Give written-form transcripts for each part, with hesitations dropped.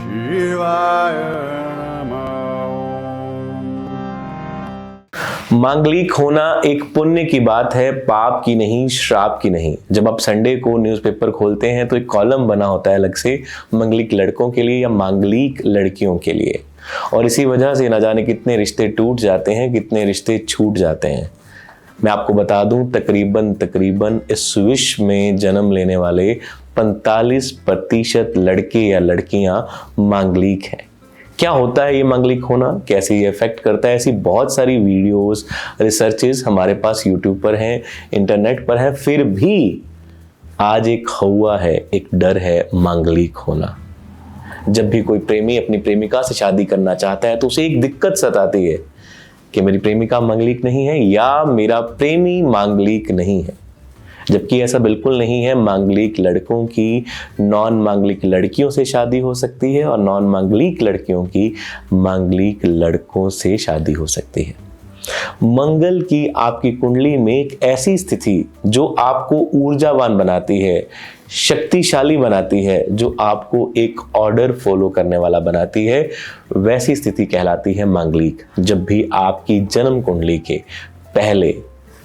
शिवाय नमः। मांगलिक होना एक पुण्य की बात है, पाप की नहीं, श्राप की नहीं। जब आप संडे को न्यूज़पेपर खोलते हैं तो एक कॉलम बना होता है अलग से मांगलिक लड़कों के लिए या मांगलिक लड़कियों के लिए, और इसी वजह से न जाने कितने रिश्ते टूट जाते हैं, कितने रिश्ते छूट जाते हैं। मैं आपको बता दूं, तकरीबन इस विश्व में जन्म लेने वाले 45% लड़के या लड़कियां मांगलिक हैं। क्या होता है ये मांगलिक होना, कैसे ये इफेक्ट करता है, ऐसी बहुत सारी वीडियोस, रिसर्चेस हमारे पास यूट्यूब पर हैं, इंटरनेट पर है। फिर भी आज एक हवा है, एक डर है मांगलिक होना। जब भी कोई प्रेमी अपनी प्रेमिका से शादी करना चाहता है तो उसे एक दिक्कत सताती है कि मेरी प्रेमिका मांगलिक नहीं है या मेरा प्रेमी मांगलिक नहीं है। जबकि ऐसा बिल्कुल नहीं है। मांगलिक लड़कों की नॉन मांगलिक लड़कियों से शादी हो सकती है और नॉन मांगलिक लड़कियों की मांगलिक लड़कों से शादी हो सकती है। मंगल की आपकी कुंडली में एक ऐसी स्थिति जो आपको ऊर्जावान बनाती है, शक्तिशाली बनाती है, जो आपको एक ऑर्डर फॉलो करने वाला बनाती है, वैसी स्थिति कहलाती है मांगलिक। जब भी आपकी जन्म कुंडली के पहले,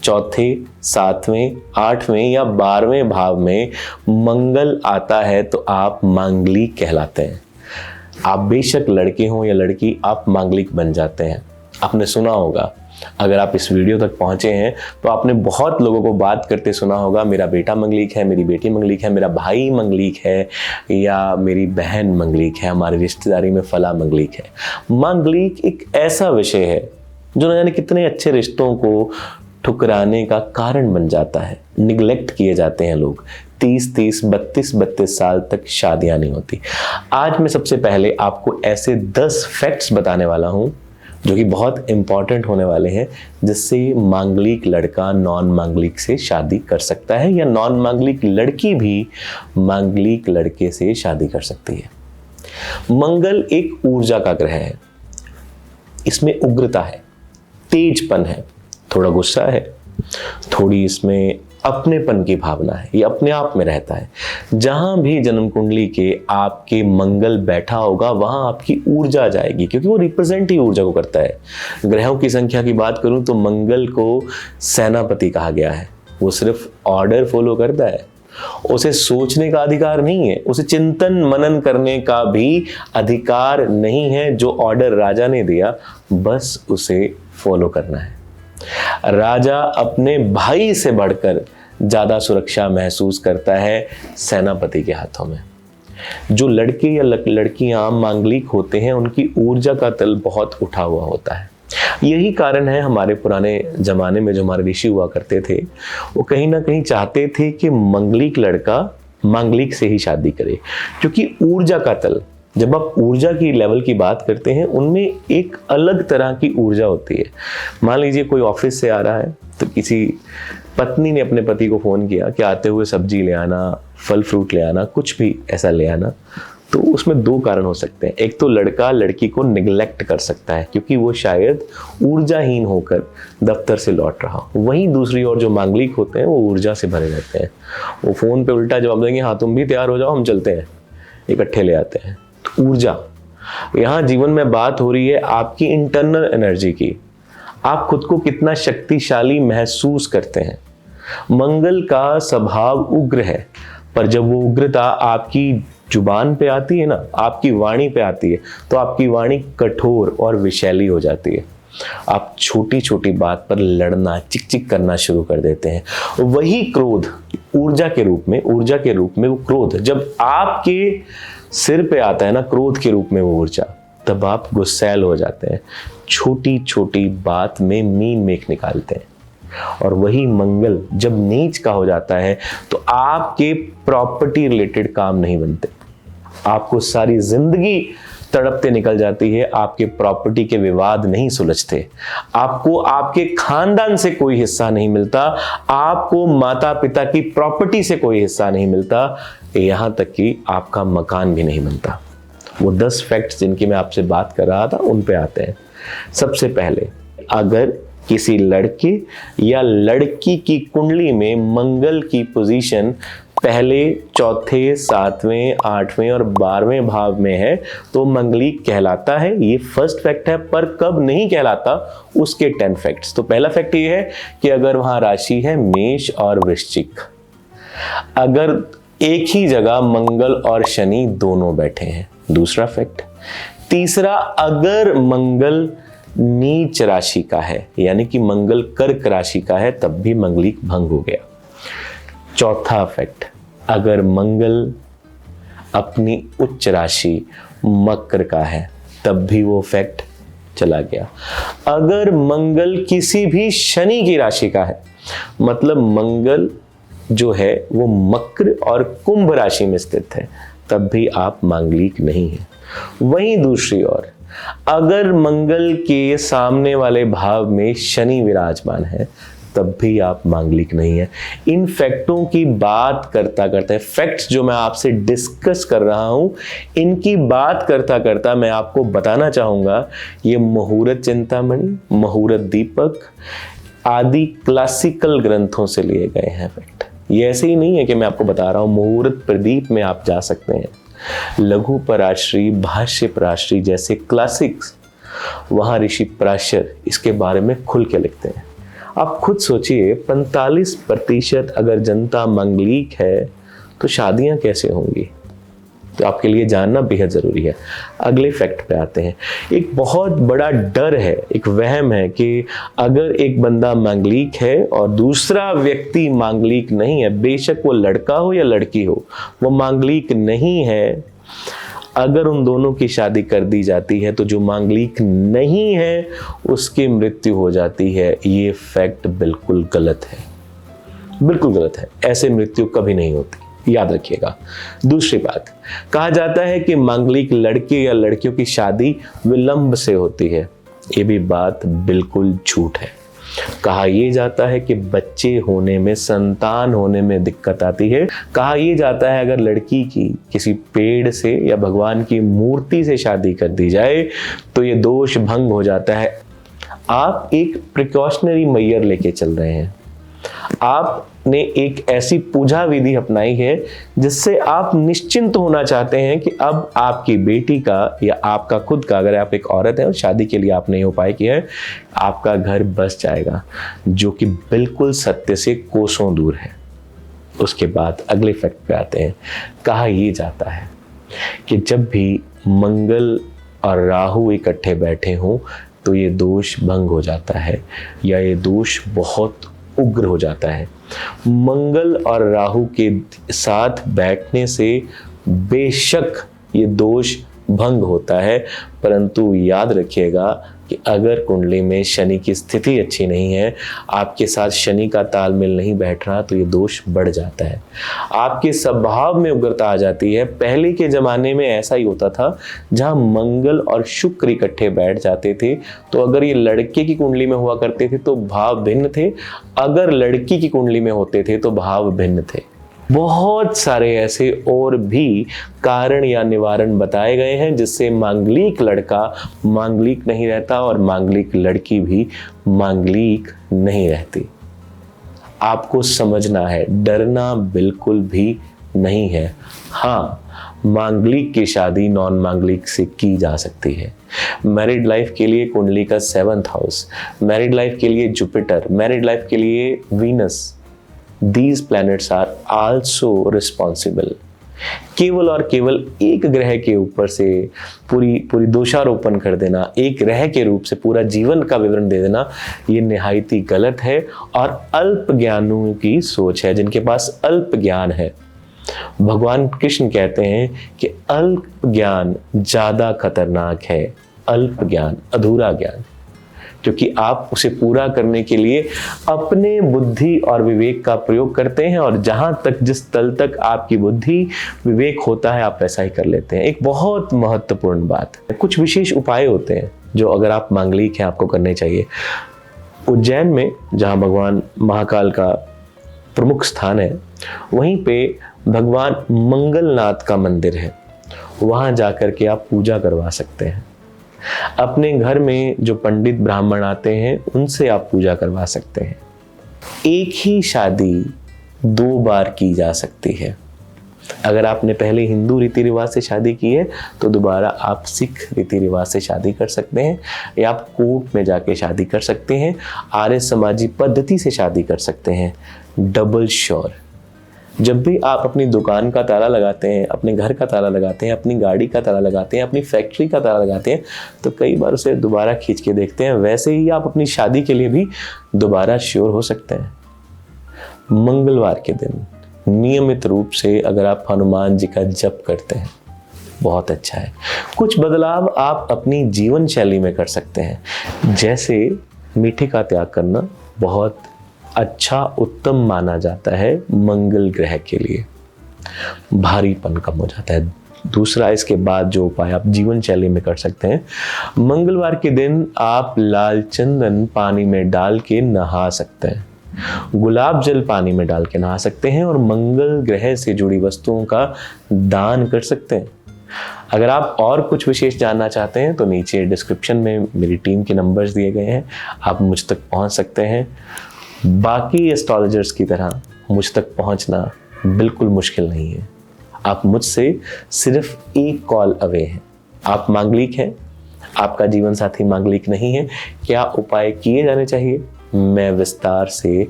चौथे, 7वें, 8वें या 12वें भाव में मंगल आता है तो आप मांगलिक कहलाते हैं। आप बेशक लड़के हों या लड़की, आप मांगलिक बन जाते हैं। आपने सुना होगा, अगर आप इस वीडियो तक पहुंचे हैं तो आपने बहुत लोगों को बात करते सुना होगा, मेरा बेटा मंगलिक है, मेरी बेटी मंगलिक है, मेरा भाई मंगलिक है या मेरी बहन मंगलिक है, हमारी रिश्तेदारी में फला मंगलिक है। मांगलिक एक ऐसा विषय है जो न जाने कितने अच्छे रिश्तों को ठुकराने का कारण बन जाता है। निगलेक्ट किए जाते हैं लोग, 30-30, 32-32 साल तक शादियां नहीं होती। आज मैं सबसे पहले आपको ऐसे 10 फैक्ट्स बताने वाला हूं जो कि बहुत इंपॉर्टेंट होने वाले हैं, जिससे मांगलिक लड़का नॉन मांगलिक से शादी कर सकता है या नॉन मांगलिक लड़की भी मांगलिक लड़के से शादी कर सकती है। मंगल एक ऊर्जा का ग्रह है। इसमें उग्रता है, तेजपन है, थोड़ा गुस्सा है, थोड़ी इसमें अपनेपन की भावना है, ये अपने आप में रहता है। जहां भी जन्म कुंडली के आपके मंगल बैठा होगा वहां आपकी ऊर्जा जाएगी, क्योंकि वो रिप्रेजेंट ही ऊर्जा को करता है। ग्रहों की संख्या की बात करूं तो मंगल को सेनापति कहा गया है। वो सिर्फ ऑर्डर फॉलो करता है, उसे सोचने का अधिकार नहीं है, उसे चिंतन मनन करने का भी अधिकार नहीं है। जो ऑर्डर राजा ने दिया बस उसे फॉलो करना है। राजा अपने भाई से बढ़कर ज्यादा सुरक्षा महसूस करता है सेनापति के हाथों में। जो लड़के या लड़कियां मांगलिक होते हैं उनकी ऊर्जा का तल बहुत उठा हुआ होता है। यही कारण है हमारे पुराने जमाने में जो हमारे ऋषि हुआ करते थे, वो कहीं ना कहीं चाहते थे कि मांगलिक लड़का मांगलिक से ही शादी करे, क्योंकि ऊर्जा का तल, जब आप ऊर्जा की लेवल की बात करते हैं उनमें एक अलग तरह की ऊर्जा होती है। मान लीजिए कोई ऑफिस से आ रहा है तो किसी पत्नी ने अपने पति को फोन किया कि आते हुए सब्जी ले आना, फल फ्रूट ले आना, कुछ भी ऐसा ले आना। तो उसमें 2 कारण हो सकते हैं। एक तो लड़का लड़की को निगलेक्ट कर सकता है क्योंकि वो शायद ऊर्जाहीन होकर दफ्तर से लौट रहा हो। वहीं दूसरी ओर जो मांगलिक होते हैं वो ऊर्जा से भरे रहते हैं। वो फोन पे उल्टा जवाब देंगे, हाँ तुम भी तैयार हो जाओ, हम चलते हैं, इकट्ठे ले आते हैं। ऊर्जा, यहां जीवन में बात हो रही है आपकी इंटरनल एनर्जी की। आप खुद को कितना शक्तिशाली महसूस करते हैं। मंगल का स्वभाव उग्र है, पर जब वो उग्रता आपकी जुबान पे आती है ना, आपकी वाणी पे आती है, तो आपकी वाणी कठोर और विषैली हो जाती है। आप छोटी छोटी बात पर लड़ना, चिक चिक करना शुरू कर देते हैं। वही क्रोध ऊर्जा के रूप में वो क्रोध जब आपके सिर पे आता है ना, क्रोध के रूप में वो ऊर्जा, तब आप गुस्सैल हो जाते हैं, छोटी छोटी बात में मीन मेख निकालते हैं। और वही मंगल जब नीच का हो जाता है तो आपके प्रॉपर्टी रिलेटेड काम नहीं बनते, आपको सारी जिंदगी तड़पते निकल जाती है, आपके प्रॉपर्टी के विवाद नहीं सुलझते, आपको आपके खानदान से कोई हिस्सा नहीं मिलता, आपको माता पिता की प्रॉपर्टी से कोई हिस्सा नहीं मिलता, यहां तक कि आपका मकान भी नहीं बनता। वो 10 फैक्ट्स जिनकी मैं आपसे बात कर रहा था उन पे आते हैं। सबसे पहले, अगर किसी लड़के या लड़की की कुंडली में मंगल की पोजीशन पहले, चौथे, सातवें, आठवें और 12वें भाव में है तो मंगलिक कहलाता है। ये फर्स्ट फैक्ट है, पर कब नहीं कहलाता उसके 10 फैक्ट्स। तो पहला फैक्ट ये है कि अगर वहां राशि है मेष और वृश्चिक, अगर एक ही जगह मंगल और शनि दोनों बैठे हैं। दूसरा फैक्ट। तीसरा, अगर मंगल नीच राशि का है, यानी कि मंगल कर्क राशि का है, तब भी मंगलिक भंग हो गया। चौथा फैक्ट, अगर मंगल अपनी उच्च राशि मकर का है, तब भी वो फैक्ट चला गया। अगर मंगल किसी भी शनि की राशि का है, मतलब मंगल जो है वो मकर और कुंभ राशि में स्थित है, तब भी आप मांगलिक नहीं हैं। वहीं दूसरी ओर, अगर मंगल के सामने वाले भाव में शनि विराजमान है, तब भी आप मांगलिक नहीं है। इन फैक्टों की बात करता करता, फैक्ट्स जो मैं आपसे डिस्कस कर रहा हूं, इनकी बात करता करता मैं आपको बताना चाहूंगा, ये मुहूर्त चिंतामणि, मुहूर्त दीपक आदि क्लासिकल ग्रंथों से लिए गए हैं फैक्ट। ये ऐसे ही नहीं है कि मैं आपको बता रहा हूं। मुहूर्त प्रदीप में आप जा सकते हैं, लघु पराश्री, भाष्य पराश्री जैसे क्लासिक्स, वहां ऋषि पराशर इसके बारे में खुल के लिखते हैं। आप खुद सोचिए, 45% अगर जनता मंगलिक है तो शादियां कैसे होंगी? तो आपके लिए जानना बेहद जरूरी है। अगले फैक्ट पे आते हैं। एक बहुत बड़ा डर है, एक वहम है कि अगर एक बंदा मांगलिक है और दूसरा व्यक्ति मांगलिक नहीं है, बेशक वो लड़का हो या लड़की हो, वो मांगलिक नहीं है, अगर उन दोनों की शादी कर दी जाती है तो जो मांगलिक नहीं है उसकी मृत्यु हो जाती है। ये फैक्ट बिल्कुल गलत है, बिल्कुल गलत है। ऐसे मृत्यु कभी नहीं होती, याद रखिएगा। दूसरी बात, कहा जाता है कि मांगलिक लड़के या लड़कियों की शादी विलंब से होती है। ये भी बात बिल्कुल झूठ है। कहा यह जाता है कि बच्चे होने में, संतान होने में दिक्कत आती है। कहा यह जाता है अगर लड़की की किसी पेड़ से या भगवान की मूर्ति से शादी कर दी जाए तो ये दोष भंग हो जाता है। आप एक प्रिकॉशनरी मेजर लेके चल रहे हैं। आपने एक ऐसी पूजा विधि अपनाई है जिससे आप निश्चिंत होना चाहते हैं कि अब आपकी बेटी का या आपका खुद का, अगर आप एक औरत है और शादी के लिए आपने ये उपाय किया है, आपका घर बस जाएगा, जो कि बिल्कुल सत्य से कोसों दूर है। उसके बाद अगले फैक्ट पे आते हैं। कहा यह जाता है कि जब भी मंगल और राहु इकट्ठे बैठे हों तो ये दोष भंग हो जाता है या ये दोष बहुत उग्र हो जाता है। मंगल और राहु के साथ बैठने से बेशक ये दोष भंग होता है, परंतु याद रखिएगा कि अगर कुंडली में शनि की स्थिति अच्छी नहीं है, आपके साथ शनि का तालमेल नहीं बैठ रहा, तो ये दोष बढ़ जाता है। आपके स्वभाव में उग्रता आ जाती है। पहले के जमाने में ऐसा ही होता था, जहां मंगल और शुक्र इकट्ठे बैठ जाते थे, तो अगर ये लड़के की कुंडली में हुआ करते थे तो भाव भिन्न थे, अगर लड़की की कुंडली में होते थे तो भाव भिन्न थे। बहुत सारे ऐसे और भी कारण या निवारण बताए गए हैं जिससे मांगलिक लड़का मांगलिक नहीं रहता और मांगलिक लड़की भी मांगलिक नहीं रहती। आपको समझना है, डरना बिल्कुल भी नहीं है। हाँ, मांगलिक की शादी नॉन मांगलिक से की जा सकती है। मैरिड लाइफ के लिए कुंडली का 7th हाउस, मैरिड लाइफ के लिए जुपिटर, मैरिड लाइफ के लिए Venus, These planets are also responsible। केवल और केवल एक ग्रह के ऊपर से पूरी दोषारोपण कर देना, एक ग्रह के रूप से पूरा जीवन का विवरण दे देना, ये निहायत ही गलत है और अल्प ज्ञानों की सोच है, जिनके पास अल्प ज्ञान है। भगवान कृष्ण कहते हैं कि अल्प ज्ञान ज्यादा खतरनाक है, अल्प ज्ञान, अधूरा ज्ञान, क्योंकि आप उसे पूरा करने के लिए अपने बुद्धि और विवेक का प्रयोग करते हैं और जहां तक, जिस तल तक आपकी बुद्धि विवेक होता है, आप वैसा ही कर लेते हैं। एक बहुत महत्वपूर्ण बात है, कुछ विशेष उपाय होते हैं जो अगर आप मांगलिक हैं आपको करने चाहिए। उज्जैन में जहां भगवान महाकाल का प्रमुख स्थान है, वहीं पे भगवान मंगलनाथ का मंदिर है, वहां जाकर के आप पूजा करवा सकते हैं। अपने घर में जो पंडित ब्राह्मण आते हैं उनसे आप पूजा करवा सकते हैं। एक ही शादी 2 बार की जा सकती है। अगर आपने पहले हिंदू रीति रिवाज से शादी की है तो दोबारा आप सिख रीति रिवाज से शादी कर सकते हैं, या आप कोर्ट में जाके शादी कर सकते हैं, आर्य समाजी पद्धति से शादी कर सकते हैं। Double sure. जब भी आप अपनी दुकान का ताला लगाते हैं, अपने घर का ताला लगाते हैं, अपनी गाड़ी का ताला लगाते हैं, अपनी फैक्ट्री का ताला लगाते हैं, तो कई बार उसे दोबारा खींच के देखते हैं। वैसे ही आप अपनी शादी के लिए भी दोबारा श्योर हो सकते हैं। मंगलवार के दिन नियमित रूप से अगर आप हनुमान जी का जप करते हैं, बहुत अच्छा है। कुछ बदलाव आप अपनी जीवन शैली में कर सकते हैं, जैसे मीठे का त्याग करना बहुत अच्छा उत्तम माना जाता है मंगल ग्रह के लिए। भारीपन कम हो जाता है। दूसरा, इसके बाद जो उपाय आप जीवन शैली में कर सकते हैं, मंगलवार के दिन आप लाल चंदन पानी में डाल के नहा सकते हैं, गुलाब जल पानी में डाल के नहा सकते हैं, और मंगल ग्रह से जुड़ी वस्तुओं का दान कर सकते हैं। अगर आप और कुछ विशेष जानना चाहते हैं तो नीचे डिस्क्रिप्शन में मेरी टीम के नंबर्स दिए गए हैं, आप मुझ तक पहुंच सकते हैं। बाकी एस्ट्रोलॉजर्स की तरह मुझ तक पहुंचना बिल्कुल मुश्किल नहीं है। आप मुझसे सिर्फ एक कॉल अवे हैं। आप मांगलिक हैं, आपका जीवन साथी मांगलिक नहीं है, क्या उपाय किए जाने चाहिए, मैं विस्तार से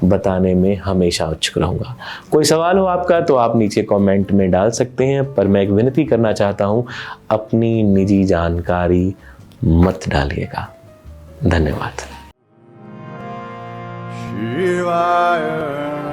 बताने में हमेशा उत्सुक रहूंगा। कोई सवाल हो आपका तो आप नीचे कमेंट में डाल सकते हैं, पर मैं एक विनती करना चाहता हूं, अपनी निजी जानकारी मत डालिएगा। धन्यवाद। Shivaya